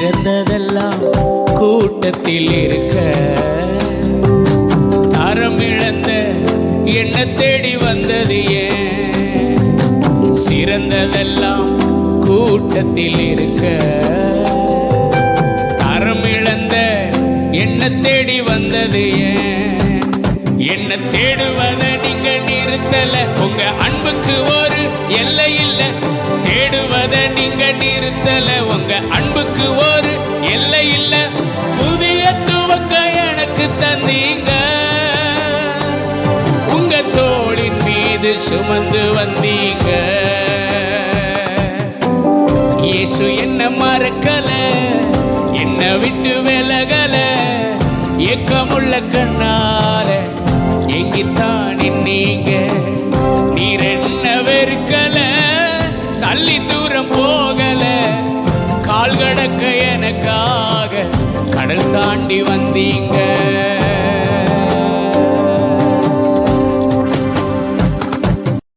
சிறந்ததெல்லாம் கூட்டத்தில் இருக்க தரம் இழந்த என்ன தேடி வந்தது ஏன்? சிறந்ததெல்லாம் கூட்டத்தில் இருக்க தரம் இழந்த என்ன தேடி வந்தது ஏன்? என்ன தேடுவத நீங்க நிறுத்தல, உங்க அன்புக்கு ஒரு எல்லை இல்ல. தேடுவத நீங்க நிறுத்தல, உங்க அன்புக்கு ஒரு எல்லை இல்ல. புதிய துவக்க எனக்கு தந்தீங்க, உங்க தோளின் மீது சுமந்து வந்தீங்க. இயேசு என்ன மறக்கல, என்ன விட்டு விலகல. ஏக்கமுள்ள கண்ணால எங்கித்தான் நீங்க, நீர் என்ன வெறுக்கல, தள்ளி தூரம் போகல. கால் கடக்க எனக்காக கடல் தாண்டி வந்தீங்க.